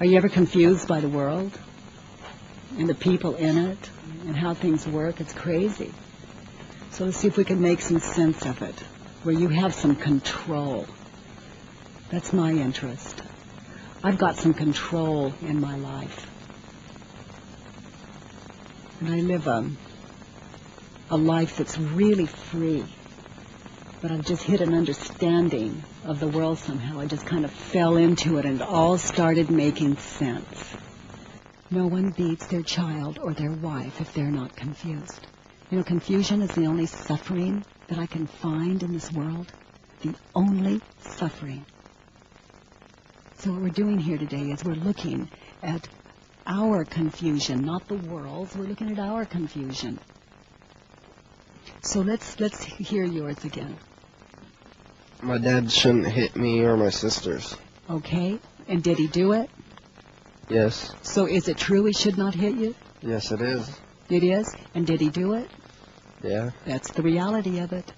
Are you ever confused by the world and the people in it and how things work? It's crazy. So let's see if we can make some sense of it, where you have some control. That's my interest. I've got some control in my life. And I live a life that's really free. But I've just hit an understanding of the world somehow. I just kind of fell into it and it all started making sense. No one beats their child or their wife if they're not confused. You know, confusion is the only suffering that I can find in this world. The only suffering. So what we're doing here today is we're looking at our confusion, not the world's. We're looking at our confusion. So let's hear yours again. My dad shouldn't hit me or my sisters. Okay. And did he do it? Yes. So is it true he should not hit you? Yes, it is. It is? And did he do it? Yeah. That's the reality of it.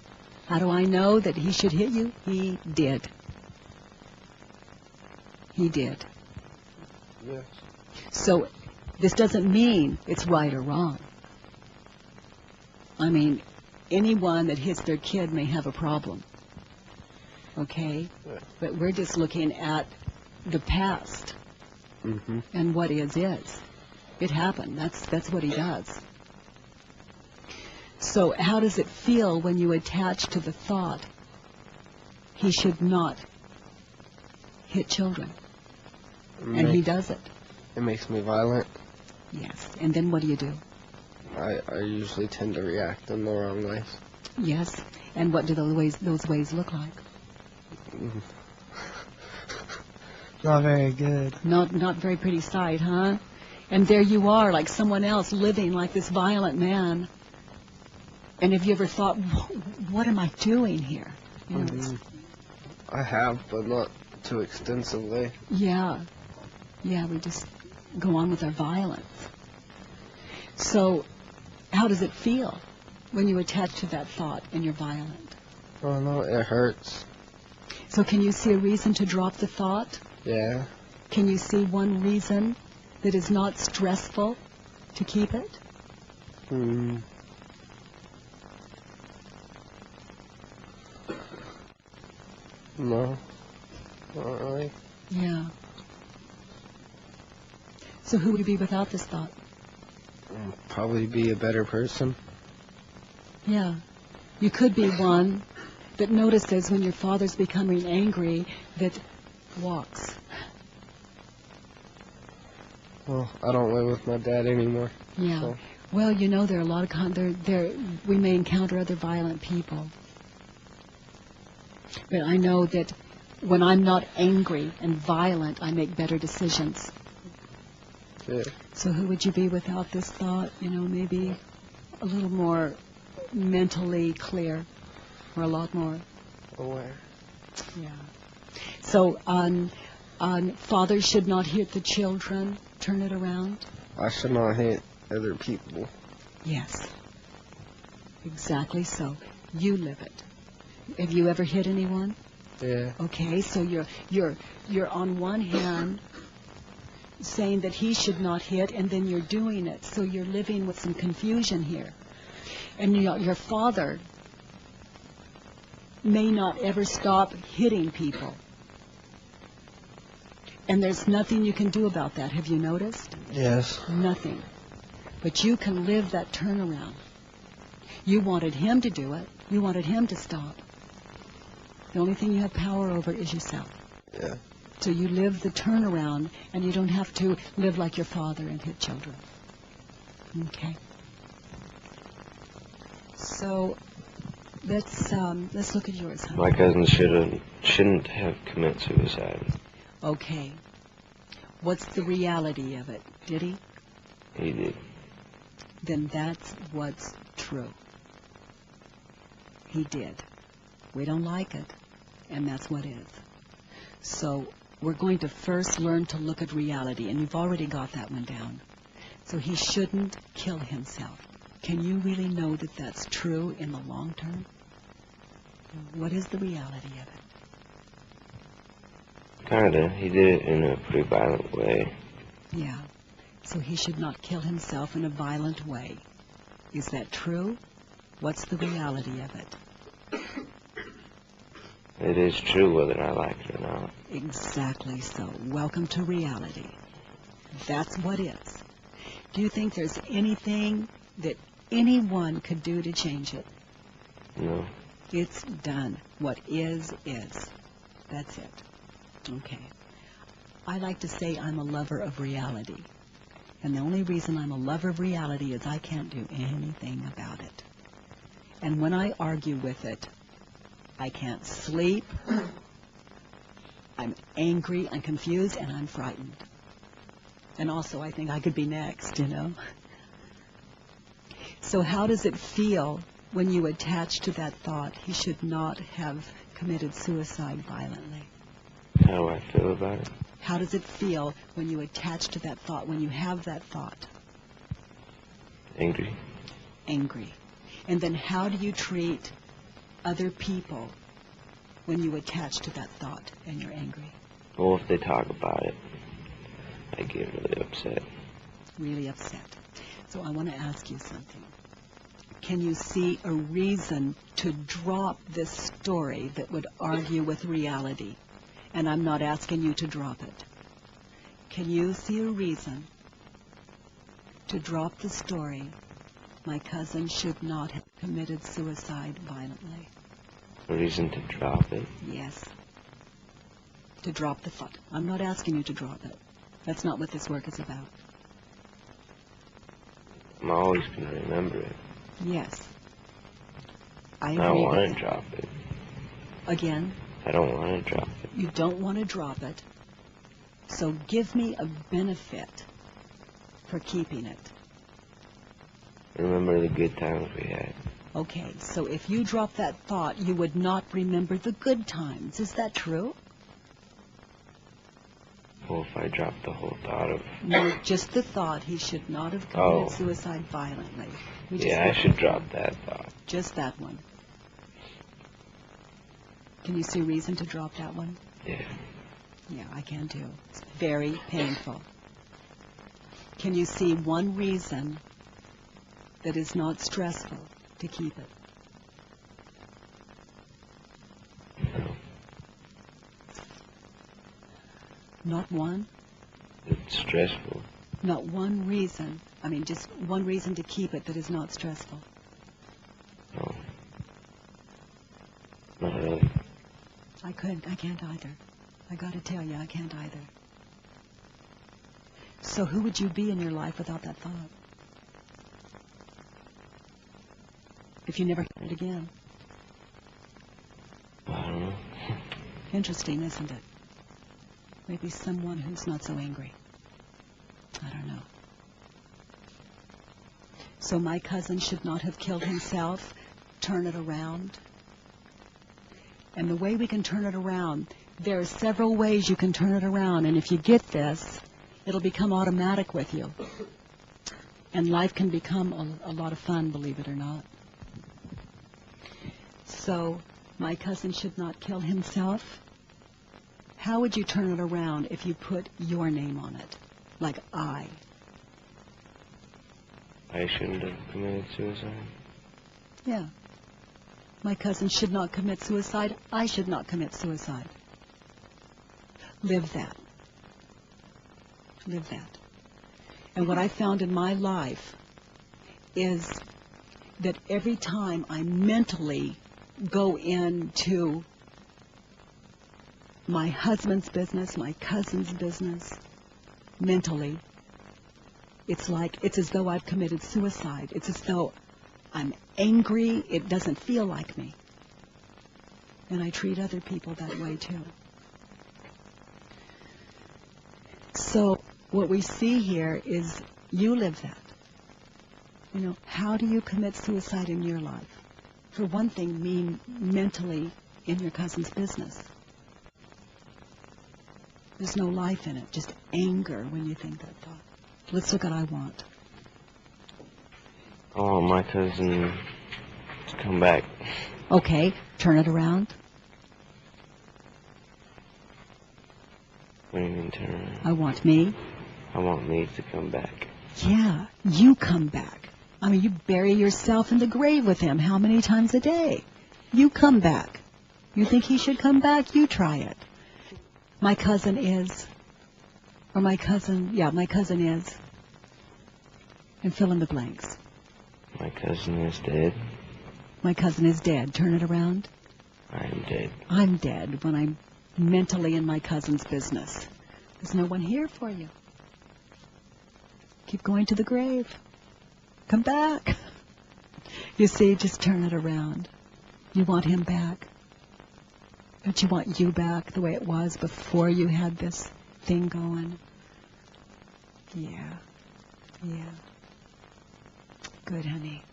How do I know that he should hit you? He did. He did. Yes. So this doesn't mean it's right or wrong. I mean, anyone that hits their kid may have a problem. Okay? Yeah. But we're just looking at the past. Mm-hmm. And what is. It happened. That's what he does. So how does it feel when you attach to the thought he should not hit children? And he does it. It makes me violent. Yes. And then what do you do? I usually tend to react in the wrong ways. Yes. And what do those ways look like? Not very good. Not very pretty sight, huh? And there you are, like someone else, living like this violent man. And have you ever thought, what am I doing here? You know, I have, but not too extensively. Yeah, we just go on with our violence. So, how does it feel when you attach to that thought and you're violent? Oh no, it hurts. So can you see a reason to drop the thought? Yeah. Can you see one reason that is not stressful to keep it? No, not really. Yeah. So who would you be without this thought? Probably be a better person. Yeah. You could be one that notices when your father's becoming angry that walks. Well, I don't live with my dad anymore. Yeah. So. Well, you know, there are a lot of we may encounter other violent people. But I know that when I'm not angry and violent, I make better decisions. Yeah. So who would you be without this thought? You know, maybe a little more mentally clear, or a lot more Aware. Yeah. So on fathers should not hit the children. Turn it around. I should not hit other people. Yes. Exactly so. You live it. Have you ever hit anyone? Yeah. Okay, so you're on one hand saying that he should not hit, and then you're doing it. So you're living with some confusion here. And your father may not ever stop hitting people. And there's nothing you can do about that. Have you noticed? Yes. Nothing. But you can live that turnaround. You wanted him to do it. You wanted him to stop. The only thing you have power over is yourself. Yeah. So you live the turnaround, and you don't have to live like your father and hit children. Okay. So let's look at yours, huh? My cousin shouldn't have committed suicide. Okay. What's the reality of it? Did he? He did. Then that's what's true. He did. We don't like it, and that's what is. So we're going to first learn to look at reality, and you've already got that one down. So he shouldn't kill himself. Can you really know that that's true in the long term? What is the reality of it? Kinda. He did it in a pretty violent way. Yeah. So he should not kill himself in a violent way. Is that true? What's the reality of it? It is true whether I like it or not. Exactly so. Welcome to reality. That's what is. Do you think there's anything that anyone could do to change it? No. It's done. What is. That's it. Okay. I like to say I'm a lover of reality. And the only reason I'm a lover of reality is I can't do anything about it. And when I argue with it, I can't sleep, I'm angry, I'm confused, and I'm frightened. And also I think I could be next, you know. So how does it feel when you attach to that thought, he should not have committed suicide violently? How do I feel about it? How does it feel when you attach to that thought, when you have that thought? Angry. Angry. And then how do you treat other people when you attach to that thought and you're angry? Well, if they talk about it, I get really upset. Really upset. So I want to ask you something. Can you see a reason to drop this story that would argue with reality? And I'm not asking you to drop it. Can you see a reason to drop the story, my cousin should not have committed suicide violently? A reason to drop it? Yes. To drop the thought. I'm not asking you to drop it. That's not what this work is about. I'm always going to remember it. Yes. I I agree don't with want that. to drop it. Again, I don't want to drop it. you don't want to drop it. So give me a benefit for keeping it. Remember the good times we had. Okay, so if you drop that thought, you would not remember the good times. Is that true? Well, if I drop the whole thought of... No, just the thought he should not have committed Oh. suicide violently. We just Yeah, I want should the drop thought. that thought. Just that one. Can you see reason to drop that one? Yeah. Yeah, I can too. It's very painful. Can you see one reason that is not stressful to keep it? No. Not one? It's stressful. Not one reason. I mean, just one reason to keep it that is not stressful. No. Not really. I can't either. I gotta tell you, I can't either. So who would you be in your life without that thought? If you never heard it again. I don't know. Interesting, isn't it? Maybe someone who's not so angry. I don't know. So my cousin should not have killed himself. Turn it around. And the way we can turn it around, there are several ways you can turn it around. And if you get this, it'll become automatic with you. And life can become a lot of fun, believe it or not. So my cousin should not kill himself. How would you turn it around if you put your name on it? Like I. I shouldn't have committed suicide. Yeah. My cousin should not commit suicide. I should not commit suicide. Live that. Live that. And what I found in my life is that every time I mentally go into my husband's business, my cousin's business, mentally, it's as though I've committed suicide. It's as though I'm angry. It doesn't feel like me. And I treat other people that way too. So what we see here is you live that. You know, how do you commit suicide in your life? For one thing, mean mentally in your cousin's business. There's no life in it, just anger when you think that thought. Let's look at I want. I want my cousin to come back. Okay, turn it around. What do you mean turn around? I want me. I want me to come back. Yeah, you come back. I mean, you bury yourself in the grave with him how many times a day? You come back. You think he should come back? You try it. My cousin is. Or my cousin is. And fill in the blanks. My cousin is dead. My cousin is dead. Turn it around. I am dead. I'm dead when I'm mentally in my cousin's business. There's no one here for you. Keep going to the grave. Come back. You see, just turn it around. You want him back. Don't you want you back the way it was before you had this thing going? Yeah. Yeah. Good, honey.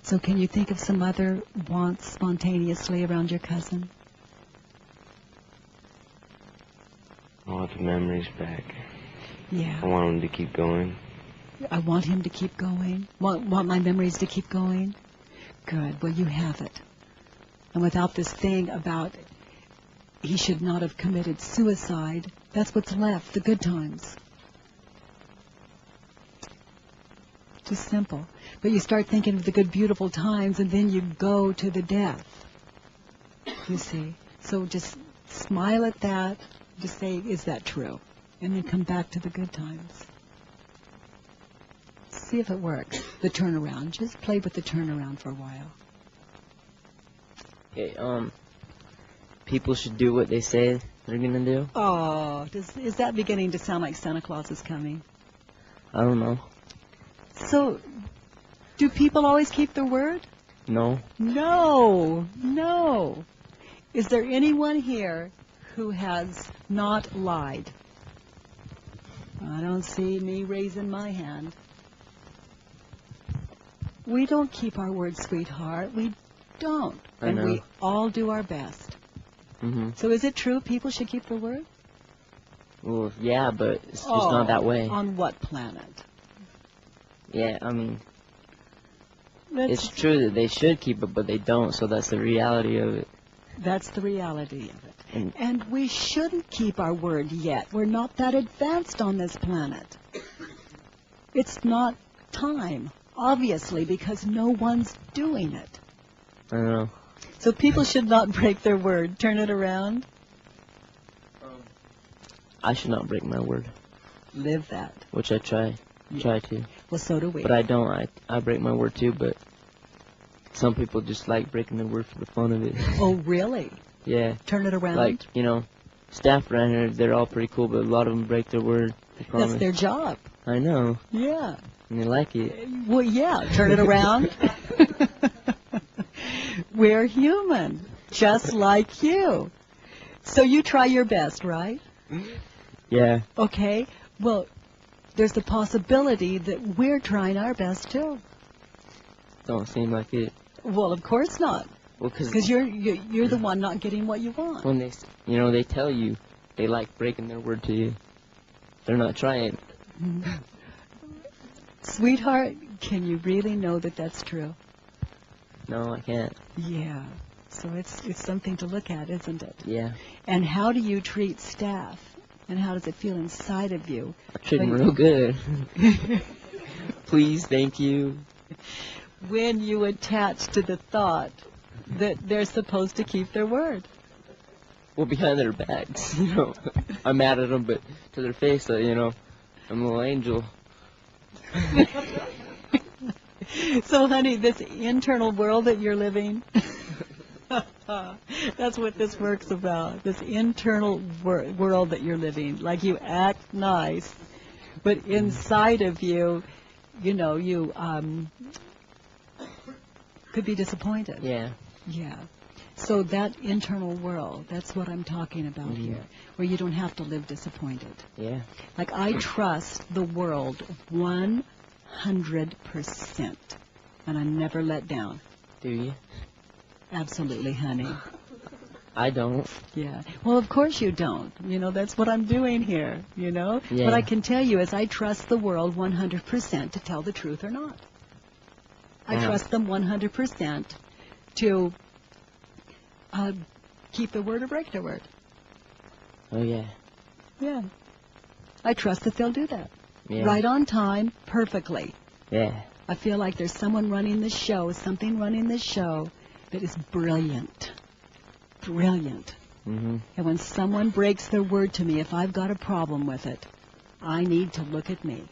So can you think of some other wants spontaneously around your cousin? I want the memories back. Yeah. I want him to keep going. I want him to keep going. Want my memories to keep going. Good. Well, you have it. And without this thing about he should not have committed suicide, that's what's left, the good times. Just simple. But you start thinking of the good, beautiful times, and then you go to the death. You see? So just smile at that. Just say, is that true? And then come back to the good times. See if it works. The turnaround. Just play with the turnaround for a while. Okay, people should do what they say they're gonna do. Oh, is that beginning to sound like Santa Claus is coming? I don't know. So, do people always keep their word? No. No, no. Is there anyone here who has not lied? I don't see me raising my hand. We don't keep our word, sweetheart. We don't. I know. And we all do our best. Mhm. So is it true people should keep their word? Well, yeah, but it's just not that way. On what planet? Yeah, I mean, That's, it's true that they should keep it, but they don't. So that's the reality of it. that's the reality of it. And And we shouldn't keep our word yet. We're not that advanced on this planet. It's not time, obviously, because no one's doing it. I don't know. So people should not break their word. Turn it around. I should not break my word, Live that. which I try to. Well, so do we. But I don't. I break my word too, but some people just like breaking their word for the fun of it. Oh, really? Yeah. Turn it around. Like, staff around here, they're all pretty cool, but a lot of them break their word. I promise. That's their job. I know. Yeah. And they like it. Well, yeah. Turn it around. We're human, just like you. So you try your best, right? Yeah. Okay. Well, there's the possibility that we're trying our best too. Don't seem like it. Well, of course not, Well, because you're the one not getting what you want. when they tell you they like breaking their word to you, they're not trying. Sweetheart, can you really know that that's true? No, I can't. Yeah. So it's something to look at, isn't it? Yeah. And how do you treat staff? And how does it feel inside of you? I treat them real good. Please, thank you. When you attach to the thought that they're supposed to keep their word. Well, behind their backs, I'm mad at them, but to their face, I'm a little angel. So, honey, this internal world that you're living, that's what this work's about, this internal world that you're living. Like you act nice, but inside of you, you could be disappointed. Yeah. Yeah. So that internal world, that's what I'm talking about here, where you don't have to live disappointed. Yeah. Like I trust the world 100%, and I'm never let down. Do you? Absolutely, honey. I don't. Yeah. Well, of course you don't. That's what I'm doing here, Yeah. What I can tell you is I trust the world 100% to tell the truth or not. I trust them 100% to keep their word or break their word. Oh, yeah. Yeah. I trust that they'll do that. Yeah. Right on time, perfectly. Yeah. I feel like there's someone running the show, something running the show that is brilliant. Brilliant. Mm-hmm. And when someone breaks their word to me, if I've got a problem with it, I need to look at me.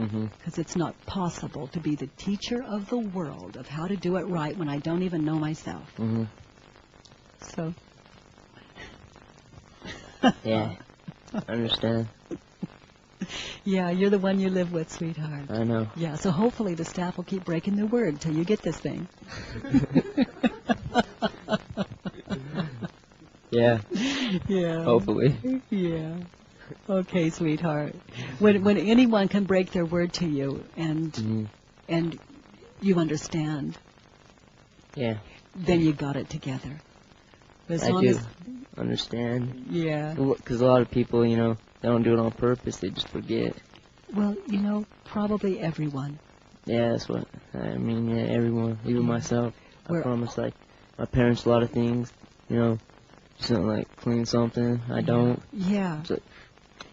Mm-hmm. Because it's not possible to be the teacher of the world of how to do it right when I don't even know myself. Mm-hmm. So. Yeah. I understand. Yeah, you're the one you live with, sweetheart. I know. Yeah, so hopefully the staff will keep breaking their word till you get this thing. Yeah. Yeah. Hopefully. Yeah. Okay, sweetheart. When anyone can break their word to you and Mm-hmm. and you understand, Yeah. then you got it together. But as I long do as understand. yeah. Because a lot of people, you know, they don't do it on purpose. They just forget. Well, you know, probably everyone. Yeah, that's what I mean. Yeah, everyone, even myself. I We're- promise, like, my parents a lot of things. You know, just don't like clean something. I don't. Yeah. So-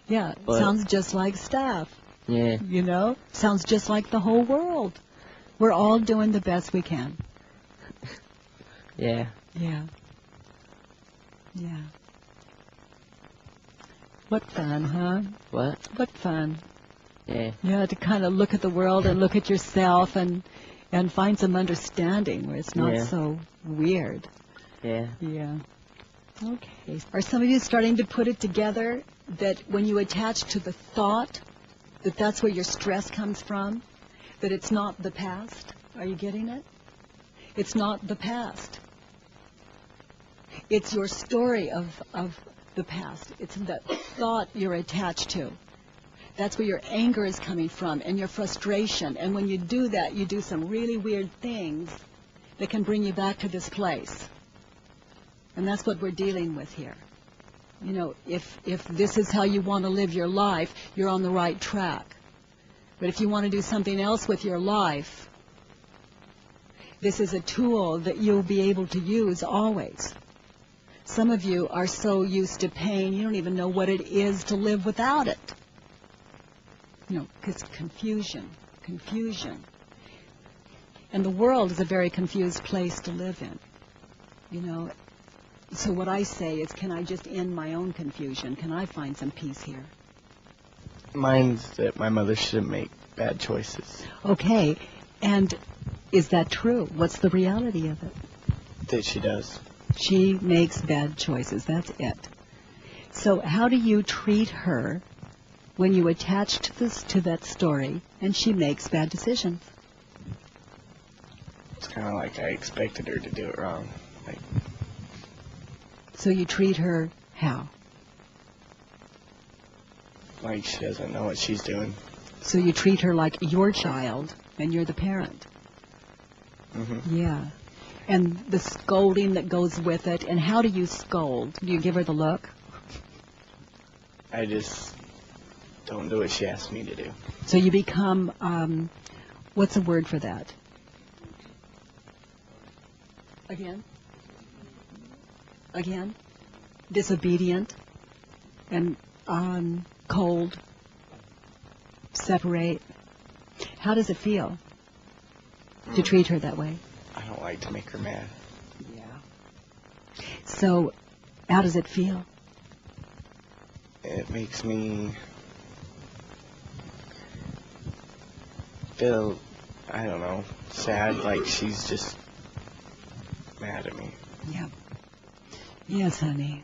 Yeah, But- sounds just like staff. Yeah. You know, sounds just like the whole world. We're all doing the best we can. Yeah. Yeah. Yeah. What fun, huh? What? What fun. Yeah. Yeah, to kind of look at the world and look at yourself and find some understanding where it's not Yeah. so weird. Yeah. Yeah. Okay. Are some of you starting to put it together that when you attach to the thought that that's where your stress comes from, that it's not the past? Are you getting it? It's not the past. It's your story of the past. It's that thought you're attached to. That's where your anger is coming from and your frustration. And when you do that, you do some really weird things that can bring you back to this place. And that's what we're dealing with here. You know, if this is how you want to live your life, you're on the right track. But if you want to do something else with your life, this is a tool that you'll be able to use always. Some of you are so used to pain, you don't even know what it is to live without it. You know, because confusion. And the world is a very confused place to live in. You know, so what I say is, can I just end my own confusion? Can I find some peace here? Mine's that my mother shouldn't make bad choices. Okay, and is that true? What's the reality of it? That she does. She makes bad choices, that's it. So how do you treat her when you attach to that story and she makes bad decisions? It's kind of like I expected her to do it wrong. So you treat her how? Like she doesn't know what she's doing. So you treat her like your child and you're the parent. Mm-hmm. Yeah. And the scolding that goes with it. And how do you scold? Do you give her the look? I just don't do what she asks me to do. So you become, what's a word for that? Again? Disobedient and cold, separate. How does it feel to treat her that way? I don't like to make her mad. Yeah. So, how does it feel? It makes me feel, I don't know, sad, like she's just mad at me. Yeah. Yes, honey.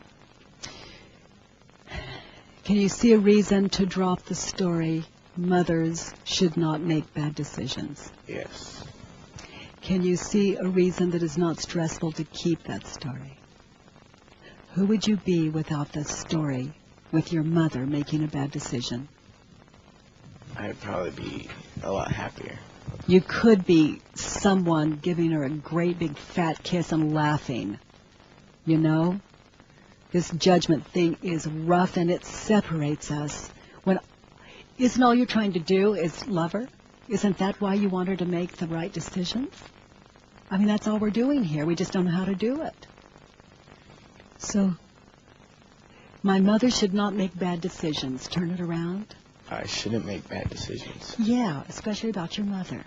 Can you see a reason to drop the story, mothers should not make bad decisions? Yes. Can you see a reason that is not stressful to keep that story? Who would you be without that story, with your mother making a bad decision? I'd probably be a lot happier. You could be someone giving her a great big fat kiss and laughing. You know? This judgment thing is rough and it separates us. Isn't all you're trying to do is love her? Isn't that why you want her to make the right decisions? I mean, that's all we're doing here. We just don't know how to do it. So, My mother should not make bad decisions. Turn it around. I shouldn't make bad decisions. Yeah, especially about your mother.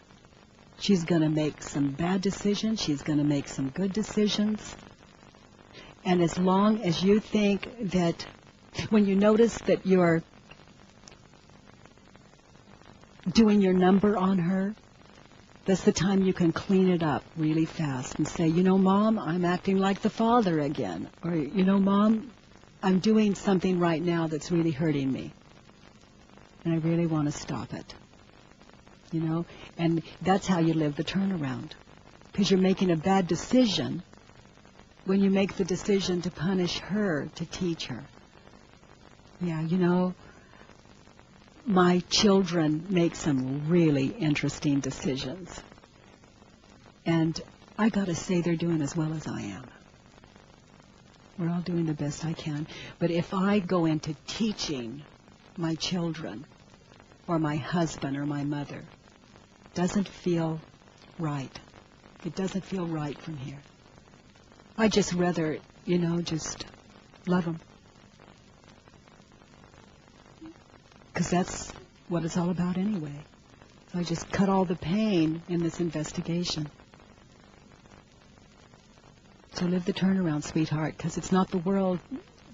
She's going to make some bad decisions. She's going to make some good decisions. And as long as you think that, when you notice that you're doing your number on her, that's the time you can clean it up really fast and say, you know, Mom, I'm acting like the father again. Or, you know, Mom, I'm doing something right now that's really hurting me. And I really want to stop it. You know? And that's how you live the turnaround. Because you're making a bad decision when you make the decision to punish her, to teach her. Yeah, you know, my children make some really interesting decisions. And I got to say they're doing as well as I am. We're all doing the best I can. But if I go into teaching my children or my husband or my mother, it doesn't feel right. It doesn't feel right from here. I just rather, you know, just love them. Because that's what it's all about anyway. So I just cut all the pain in this investigation. So live the turnaround, sweetheart, because it's not the world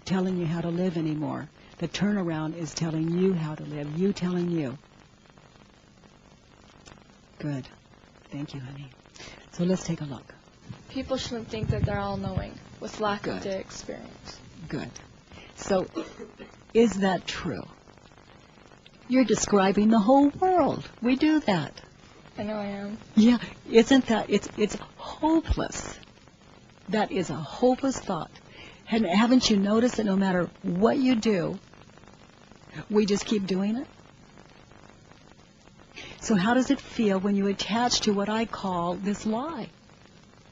telling you how to live anymore. The turnaround is telling you how to live, you telling you. Good. Thank you, honey. So let's take a look. People shouldn't think that they're all-knowing with lack of Good. the experience. Good. So is that true? You're describing the whole world. We do that. I know I am. Yeah, isn't that, it's hopeless. That is a hopeless thought. And haven't you noticed that no matter what you do, we just keep doing it? So how does it feel when you attach to what I call this lie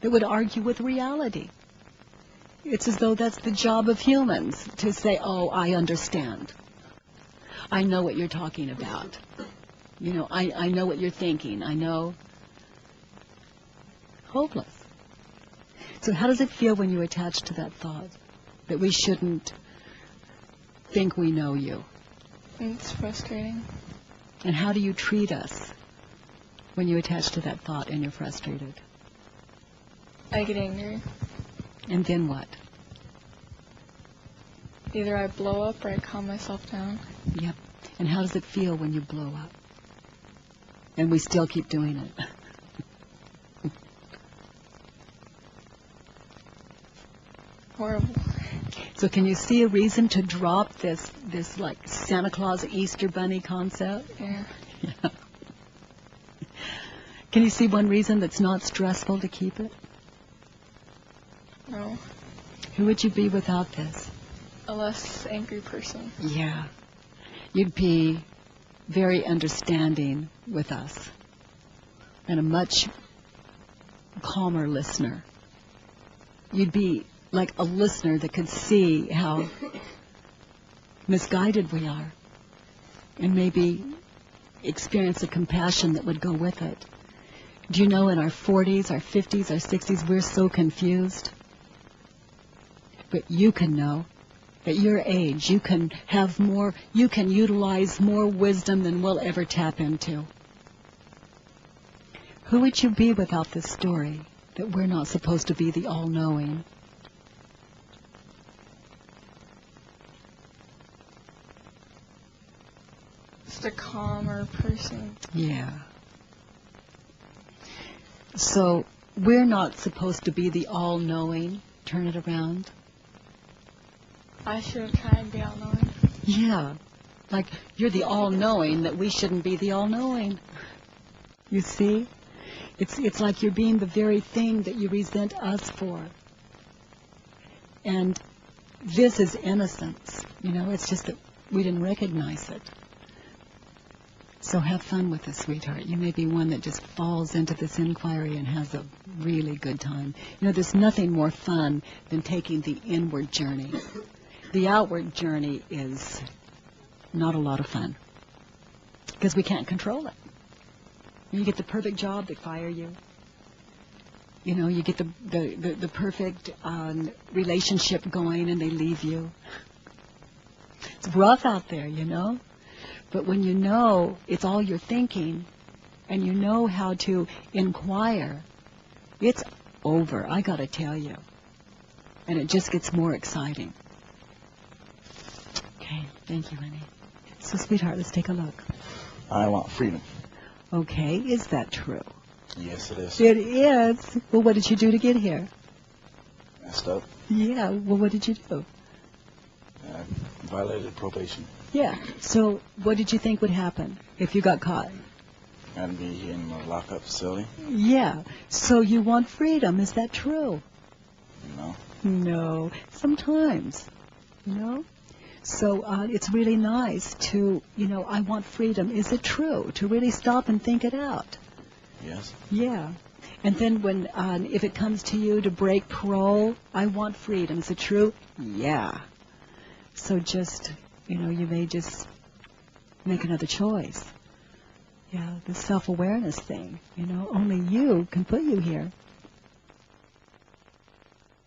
that would argue with reality? It's as though that's the job of humans, to say, oh, I understand. I know what you're talking about. You know, I know what you're thinking. I know. Hopeless. So how does it feel when you attach to that thought that we shouldn't think we know you? It's frustrating. And how do you treat us when you attach to that thought and you're frustrated? I get angry. And then what? Either I blow up or I calm myself down. Yep. And how does it feel when you blow up? And we still keep doing it. Horrible. So can you see a reason to drop this like Santa Claus Easter Bunny concept? Yeah. Yeah. Can you see one reason that's not stressful to keep it? No. Who would you be without this? A less angry person. Yeah. You'd be very understanding with us and a much calmer listener. You'd be like a listener that could see how misguided we are and maybe experience a compassion that would go with it. Do you know in our 40s, our 50s, our 60s, we're so confused? But you can know. At your age, you can have more, you can utilize more wisdom than we'll ever tap into. Who would you be without this story that we're not supposed to be the all-knowing? Just a calmer person. Yeah. So we're not supposed to be the all-knowing. Turn it around. I should have tried to be all-knowing. Yeah. Like you're the all-knowing that we shouldn't be the all-knowing. You see? It's like you're being the very thing that you resent us for. And this is innocence. You know, it's just that we didn't recognize it. So have fun with this, sweetheart. You may be one that just falls into this inquiry and has a really good time. You know, there's nothing more fun than taking the inward journey. The outward journey is not a lot of fun because we can't control it. You get the perfect job, they fire you. You know, you get the perfect relationship going and they leave you. It's rough out there, you know. But when you know it's all you're thinking and you know how to inquire, it's over, I got to tell you. And it just gets more exciting. Okay, thank you, honey. So, sweetheart, let's take a look. I want freedom. Okay, is that true? Yes, it is. It is. Well, what did you do to get here? Messed up. Yeah, well, what did you do? Violated probation. Yeah, so what did you think would happen if you got caught? I'd be in a lockup facility. Yeah, so you want freedom, is that true? No. No, sometimes, you know? So it's really nice to, you know, I want freedom. Is it true? To really stop and think it out. Yes. Yeah. And then when, if it comes to you to break parole, I want freedom. Is it true? Yeah. So just, you know, you may just make another choice. Yeah, the self-awareness thing, you know, only you can put you here.